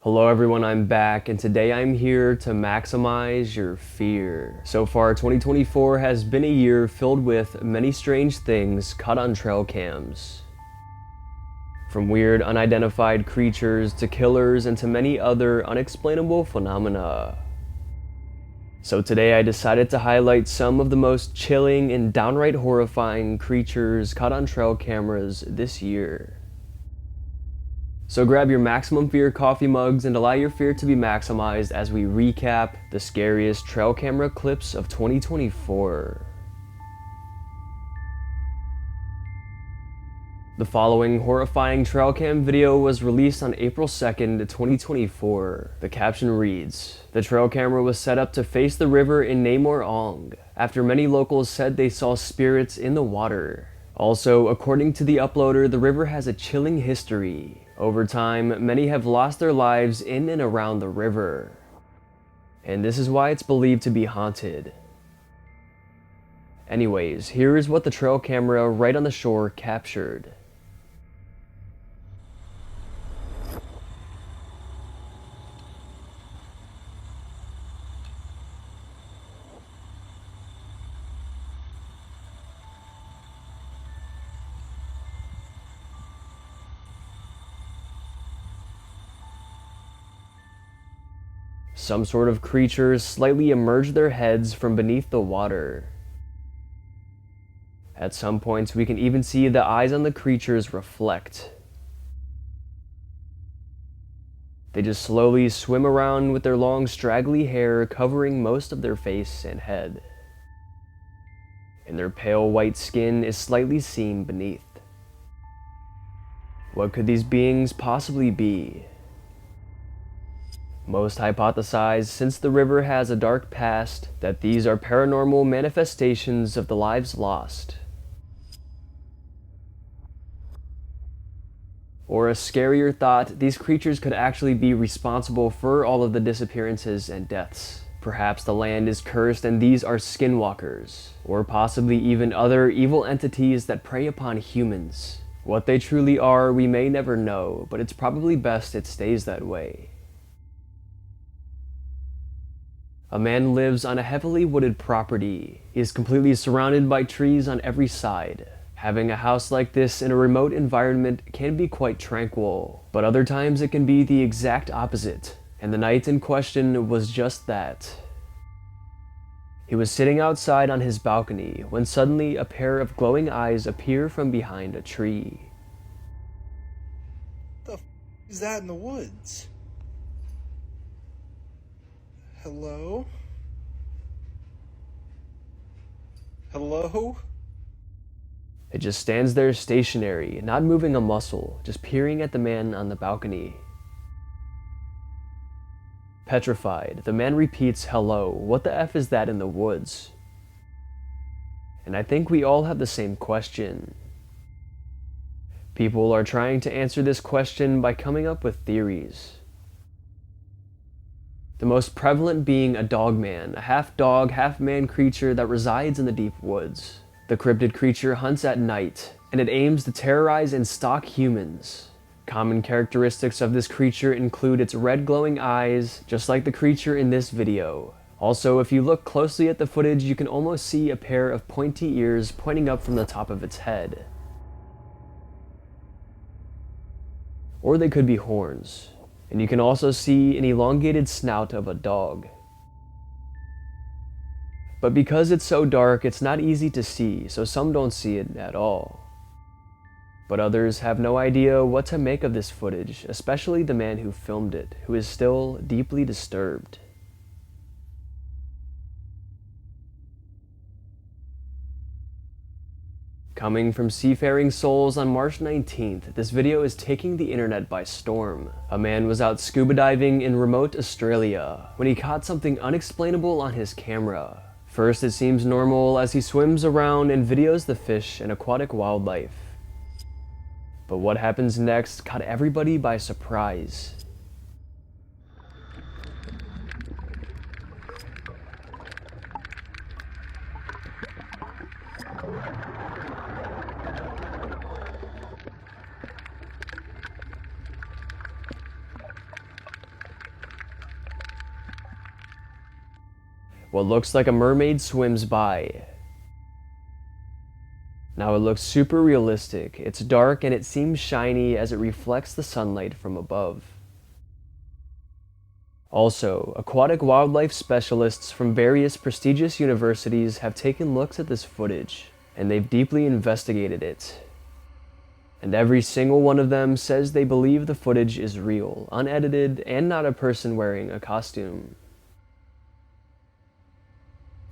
Hello everyone, I'm back, and today I'm here to maximize your fear. So far, 2024 has been a year filled with many strange things caught on trail cams. From weird unidentified creatures to killers and to many other unexplainable phenomena. So today I decided to highlight some of the most chilling and downright horrifying creatures caught on trail cameras this year. So grab your maximum fear coffee mugs and allow your fear to be maximized as we recap the scariest trail camera clips of 2024. The following horrifying trail cam video was released on April 2nd, 2024. The caption reads, "The trail camera was set up to face the river in Namor Ong, after many locals said they saw spirits in the water. Also, according to the uploader, the river has a chilling history. Over time, many have lost their lives in and around the river. And this is why it's believed to be haunted." Anyways, here is what the trail camera right on the shore captured. Some sort of creatures slightly emerge their heads from beneath the water. At some points, we can even see the eyes on the creatures reflect. They just slowly swim around with their long, straggly hair covering most of their face and head. And their pale white skin is slightly seen beneath. What could these beings possibly be? Most hypothesize, since the river has a dark past, that these are paranormal manifestations of the lives lost. Or a scarier thought, these creatures could actually be responsible for all of the disappearances and deaths. Perhaps the land is cursed and these are skinwalkers, or possibly even other evil entities that prey upon humans. What they truly are, we may never know, but it's probably best it stays that way. A man lives on a heavily wooded property. He is completely surrounded by trees on every side. Having a house like this in a remote environment can be quite tranquil, but other times it can be the exact opposite, and the night in question was just that. He was sitting outside on his balcony when suddenly a pair of glowing eyes appear from behind a tree. What the is that in the woods? Hello? Hello? It just stands there stationary, not moving a muscle, just peering at the man on the balcony. Petrified, the man repeats, "Hello, what the F is that in the woods?" And I think we all have the same question. People are trying to answer this question by coming up with theories. The most prevalent being a dogman, a half-dog, half-man creature that resides in the deep woods. The cryptid creature hunts at night, and it aims to terrorize and stalk humans. Common characteristics of this creature include its red glowing eyes, just like the creature in this video. Also, if you look closely at the footage, you can almost see a pair of pointy ears pointing up from the top of its head. Or they could be horns. And you can also see an elongated snout of a dog. But because it's so dark, it's not easy to see, so some don't see it at all. But others have no idea what to make of this footage, especially the man who filmed it, who is still deeply disturbed. Coming from Seafaring Souls on March 19th, this video is taking the internet by storm. A man was out scuba diving in remote Australia when he caught something unexplainable on his camera. First, it seems normal as he swims around and videos the fish and aquatic wildlife. But what happens next caught everybody by surprise. what looks like a mermaid swims by. Now it looks super realistic. It's dark and it seems shiny as it reflects the sunlight from above. Also, aquatic wildlife specialists from various prestigious universities have taken looks at this footage, and they've deeply investigated it. And every single one of them says they believe the footage is real, unedited, and not a person wearing a costume.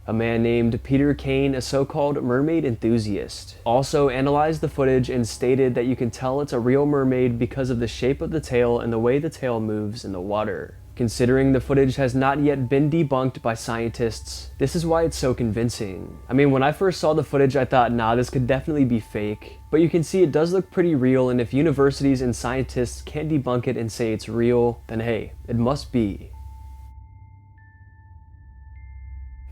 A man named Peter Kane, a so-called mermaid enthusiast, also analyzed the footage and stated that you can tell it's a real mermaid because of the shape of the tail and the way the tail moves in the water. Considering the footage has not yet been debunked by scientists, this is why it's so convincing. I mean, when I first saw the footage, I thought, nah, this could definitely be fake. But you can see it does look pretty real, and if universities and scientists can't debunk it and say it's real, then hey, it must be.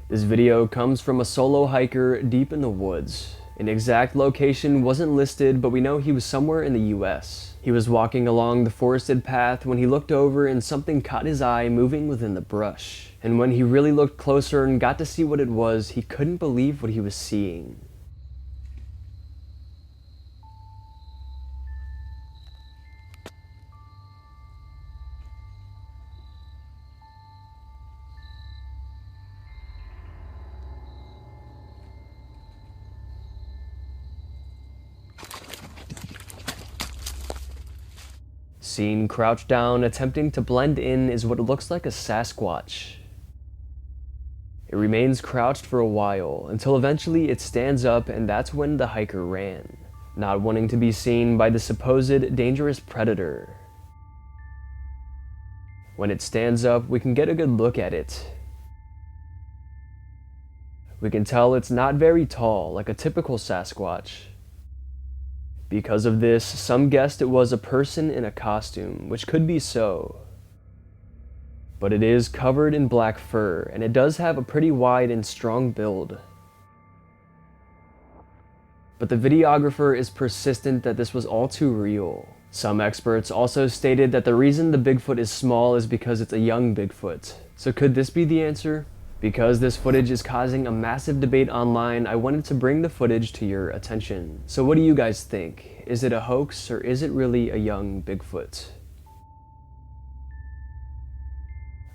This video comes from a solo hiker deep in the woods. An exact location wasn't listed, but we know he was somewhere in the US. He was walking along the forested path when he looked over and something caught his eye moving within the brush. And when he really looked closer and got to see what it was, he couldn't believe what he was seeing. Seen crouched down, attempting to blend in, is what looks like a Sasquatch. It remains crouched for a while, until eventually it stands up, and that's when the hiker ran, not wanting to be seen by the supposed dangerous predator. When it stands up, we can get a good look at it. We can tell it's not very tall, like a typical Sasquatch. Because of this, some guessed it was a person in a costume, which could be so. But it is covered in black fur, and it does have a pretty wide and strong build. But the videographer is persistent that this was all too real. Some experts also stated that the reason the Bigfoot is small is because it's a young Bigfoot. So could this be the answer? Because this footage is causing a massive debate online, I wanted to bring the footage to your attention. So what do you guys think? Is it a hoax or is it really a young Bigfoot?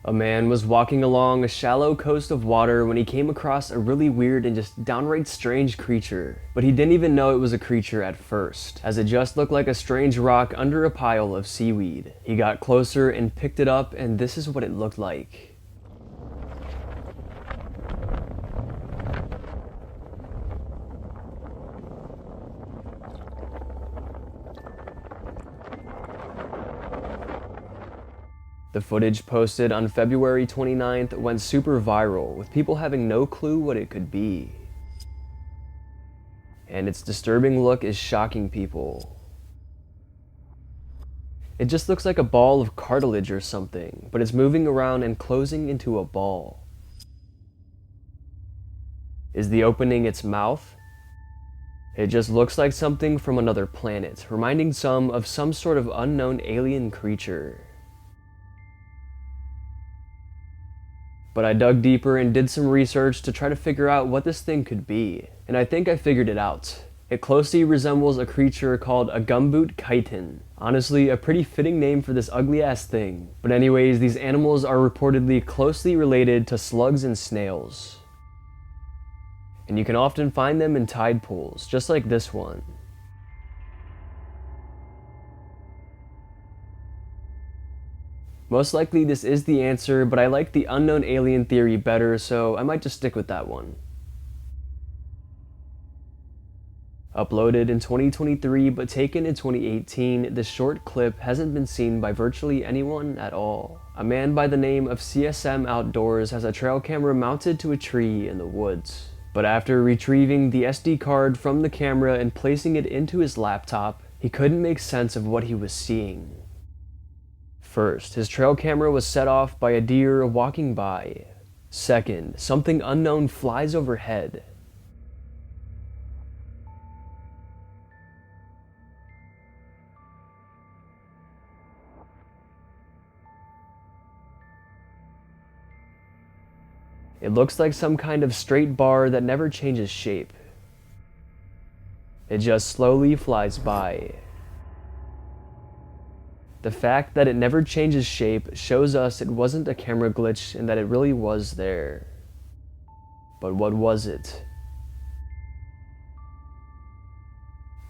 A man was walking along a shallow coast of water when he came across a really weird and just downright strange creature. But he didn't even know it was a creature at first, as it just looked like a strange rock under a pile of seaweed. He got closer and picked it up, and this is what it looked like. The footage posted on February 29th went super viral, with people having no clue what it could be. And its disturbing look is shocking people. It just looks like a ball of cartilage or something, but it's moving around and closing into a ball. Is the opening its mouth? It just looks like something from another planet, reminding some of some sort of unknown alien creature. But I dug deeper and did some research to try to figure out what this thing could be, and I think I figured it out. It closely resembles a creature called a gumboot chitin. Honestly, a pretty fitting name for this ugly ass thing. But anyways, these animals are reportedly closely related to slugs and snails. And you can often find them in tide pools, just like this one. Most likely this is the answer, but I like the unknown alien theory better, so I might just stick with that one. Uploaded in 2023 but taken in 2018, this short clip hasn't been seen by virtually anyone at all. A man by the name of CSM Outdoors has a trail camera mounted to a tree in the woods. But after retrieving the SD card from the camera and placing it into his laptop, he couldn't make sense of what he was seeing. First, his trail camera was set off by a deer walking by. Second, something unknown flies overhead. It looks like some kind of straight bar that never changes shape. It just slowly flies by. The fact that it never changes shape shows us it wasn't a camera glitch and that it really was there. But what was it?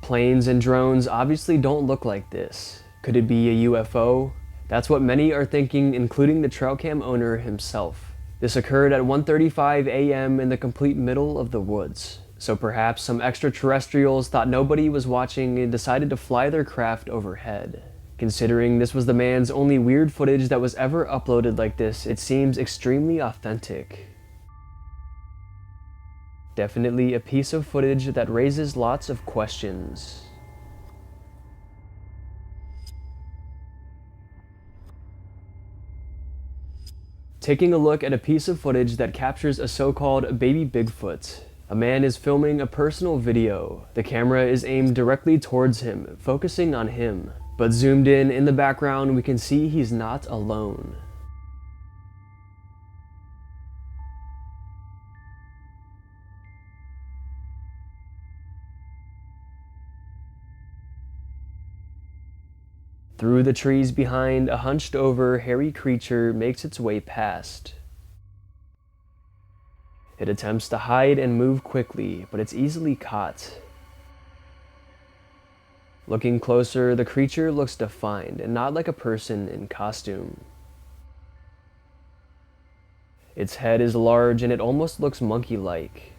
Planes and drones obviously don't look like this. Could it be a UFO? That's what many are thinking, including the trail cam owner himself. This occurred at 1:35 a.m. in the complete middle of the woods. So perhaps some extraterrestrials thought nobody was watching and decided to fly their craft overhead. Considering this was the man's only weird footage that was ever uploaded like this, it seems extremely authentic. Definitely a piece of footage that raises lots of questions. Taking a look at a piece of footage that captures a so-called baby Bigfoot. A man is filming a personal video. The camera is aimed directly towards him, focusing on him. But zoomed in the background, we can see he's not alone. Through the trees behind, a hunched-over, hairy creature makes its way past. It attempts to hide and move quickly, but it's easily caught. Looking closer, the creature looks defined and not like a person in costume. Its head is large and it almost looks monkey-like.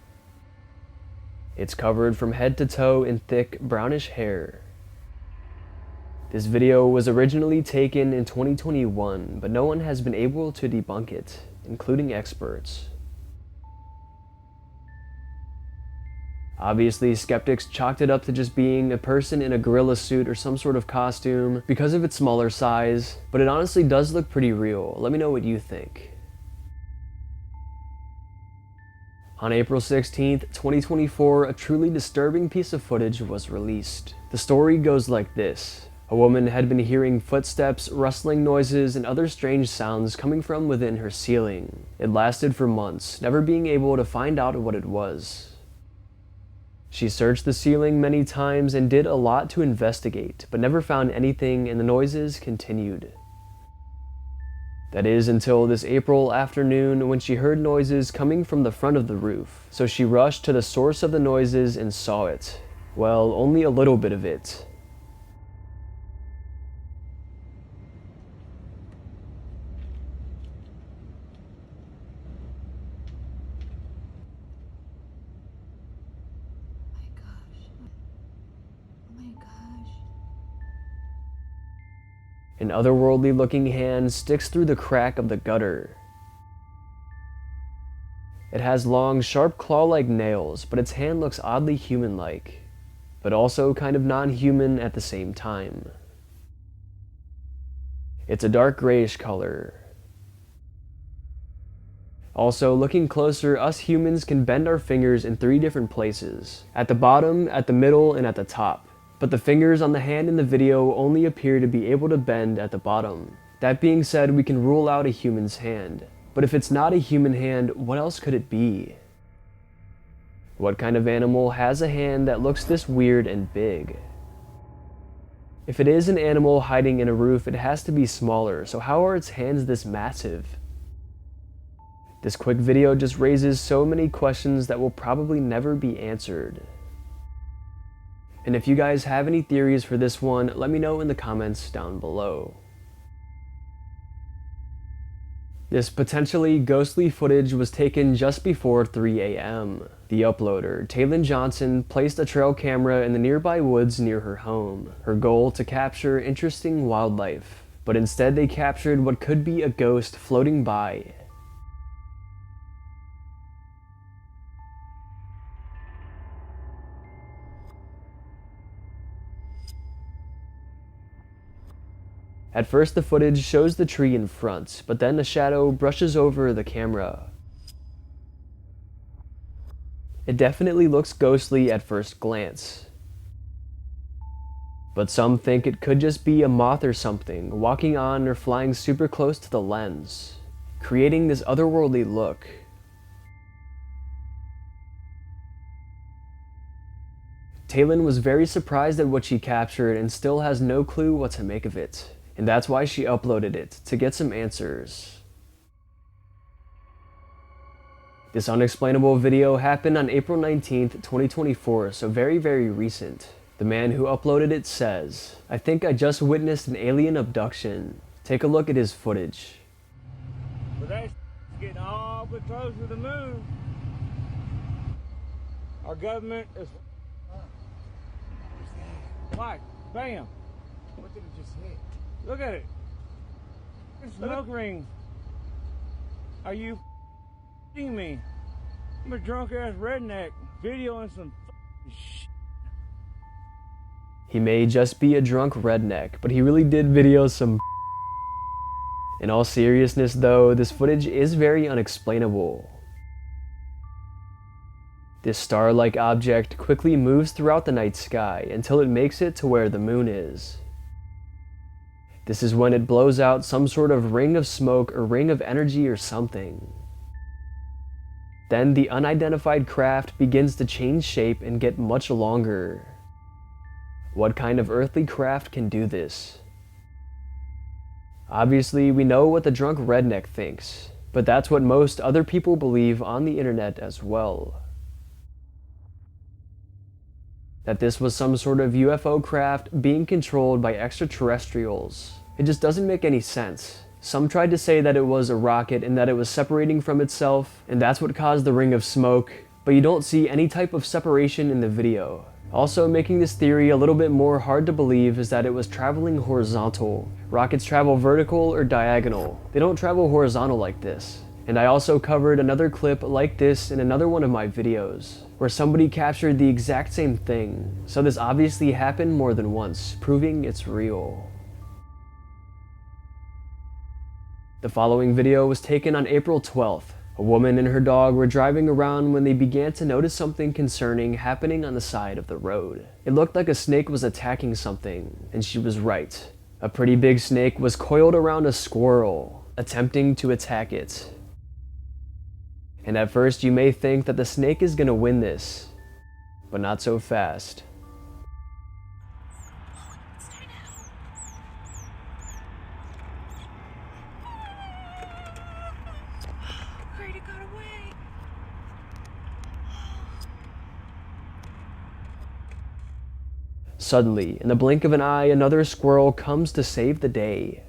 It's covered from head to toe in thick, brownish hair. This video was originally taken in 2021, but no one has been able to debunk it, including experts. Obviously, skeptics chalked it up to just being a person in a gorilla suit or some sort of costume because of its smaller size, but it honestly does look pretty real. Let me know what you think. On April 16th, 2024, a truly disturbing piece of footage was released. The story goes like this. A woman had been hearing footsteps, rustling noises, and other strange sounds coming from within her ceiling. It lasted for months, never being able to find out what it was. She searched the ceiling many times and did a lot to investigate, but never found anything, and the noises continued. That is until this April afternoon when she heard noises coming from the front of the roof. So she rushed to the source of the noises and saw it. Well, only a little bit of it. An otherworldly looking hand sticks through the crack of the gutter. It has long, sharp claw-like nails, but its hand looks oddly human-like, but also kind of non-human at the same time. It's a dark grayish color. Also, looking closer, us humans can bend our fingers in 3 different places. At the bottom, at the middle, and at the top. But the fingers on the hand in the video only appear to be able to bend at the bottom. That being said, we can rule out a human's hand. But if it's not a human hand, what else could it be? What kind of animal has a hand that looks this weird and big? If it is an animal hiding in a roof, it has to be smaller, so how are its hands this massive? This quick video just raises so many questions that will probably never be answered. And if you guys have any theories for this one, let me know in the comments down below. This potentially ghostly footage was taken just before 3 a.m. The uploader, Taylin Johnson, placed a trail camera in the nearby woods near her home. Her goal to capture interesting wildlife, but instead they captured what could be a ghost floating by. At first the footage shows the tree in front, but then a shadow brushes over the camera. It definitely looks ghostly at first glance. But some think it could just be a moth or something, walking on or flying super close to the lens, creating this otherworldly look. Taylin was very surprised at what she captured and still has no clue what to make of it, and that's why she uploaded it, to get some answers. This unexplainable video happened on April 19th, 2024, so very recent. The man who uploaded it says, "I think I just witnessed an alien abduction. Take a look at his footage." But that's getting awfully close to the moon. Our government is... Mike, bam! What did it just hit? Look at it. Smoke ring. Are you f***ing me? I'm a drunk ass redneck videoing some shit. He may just be a drunk redneck, but he really did video some. In all seriousness though, this footage is very unexplainable. This star-like object quickly moves throughout the night sky until it makes it to where the moon is. This is when it blows out some sort of ring of smoke or ring of energy or something. Then the unidentified craft begins to change shape and get much longer. What kind of earthly craft can do this? Obviously, we know what the drunk redneck thinks, but that's what most other people believe on the internet as well. That this was some sort of UFO craft being controlled by extraterrestrials. It just doesn't make any sense. Some tried to say that it was a rocket and that it was separating from itself, and that's what caused the ring of smoke, but you don't see any type of separation in the video. Also, making this theory a little bit more hard to believe is that it was traveling horizontal. Rockets travel vertical or diagonal. They don't travel horizontal like this. And I also covered another clip like this in another one of my videos, where somebody captured the exact same thing. So this obviously happened more than once, proving it's real. The following video was taken on April 12th. A woman and her dog were driving around when they began to notice something concerning happening on the side of the road. It looked like a snake was attacking something, and she was right. A pretty big snake was coiled around a squirrel, attempting to attack it. And at first you may think that the snake is gonna win this, but not so fast. Suddenly, in the blink of an eye, another squirrel comes to save the day.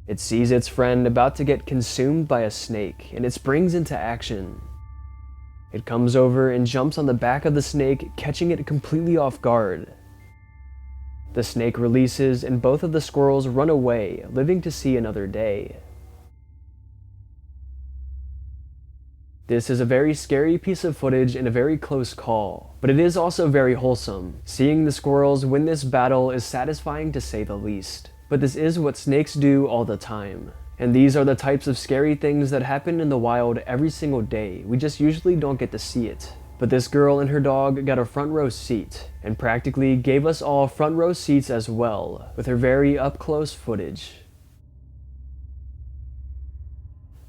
It sees its friend about to get consumed by a snake, and it springs into action. It comes over and jumps on the back of the snake, catching it completely off guard. The snake releases, and both of the squirrels run away, living to see another day. This is a very scary piece of footage and a very close call, but it is also very wholesome. Seeing the squirrels win this battle is satisfying to say the least. But this is what snakes do all the time. And these are the types of scary things that happen in the wild every single day. We just usually don't get to see it. But this girl and her dog got a front row seat, and practically gave us all front row seats as well, with her very up close footage.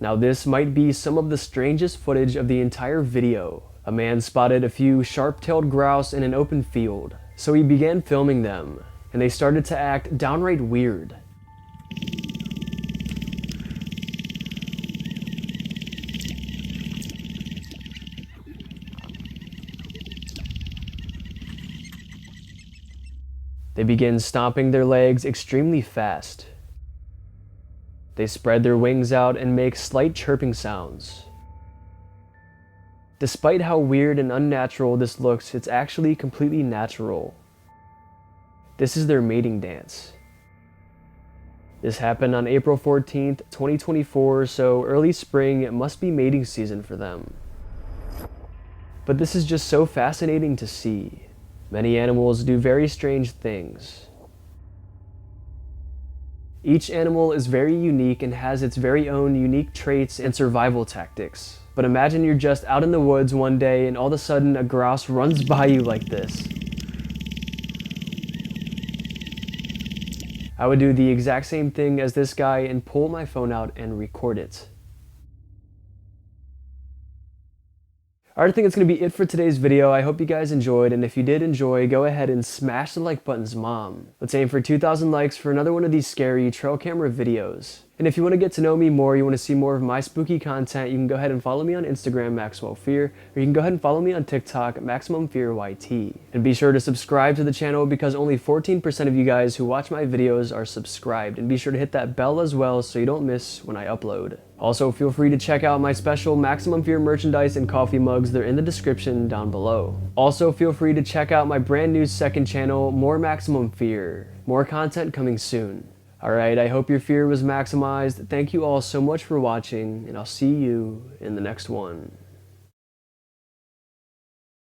Now this might be some of the strangest footage of the entire video. A man spotted a few sharp-tailed grouse in an open field, so he began filming them, and they started to act downright weird. They begin stomping their legs extremely fast. They spread their wings out and make slight chirping sounds. Despite how weird and unnatural this looks, it's actually completely natural. This is their mating dance. This happened on April 14th, 2024, so early spring, it must be mating season for them. But this is just so fascinating to see. Many animals do very strange things. Each animal is very unique and has its very own unique traits and survival tactics. But imagine you're just out in the woods one day and all of a sudden a grouse runs by you like this. I would do the exact same thing as this guy and pull my phone out and record it. Alright, I think it's going to be it for today's video. I hope you guys enjoyed, and if you did enjoy, go ahead and smash the like buttons, mom. Let's aim for 2,000 likes for another one of these scary trail camera videos. And if you want to get to know me more, you want to see more of my spooky content, you can go ahead and follow me on Instagram, Maxwell Fear, or you can go ahead and follow me on TikTok, Maximum Fear YT. And be sure to subscribe to the channel because only 14% of you guys who watch my videos are subscribed. And be sure to hit that bell as well so you don't miss when I upload. Also, feel free to check out my special Maximum Fear merchandise and coffee mugs. They're in the description down below. Also, feel free to check out my brand new second channel, More Maximum Fear. More content coming soon. Alright, I hope your fear was maximized. Thank you all so much for watching, and I'll see you in the next one.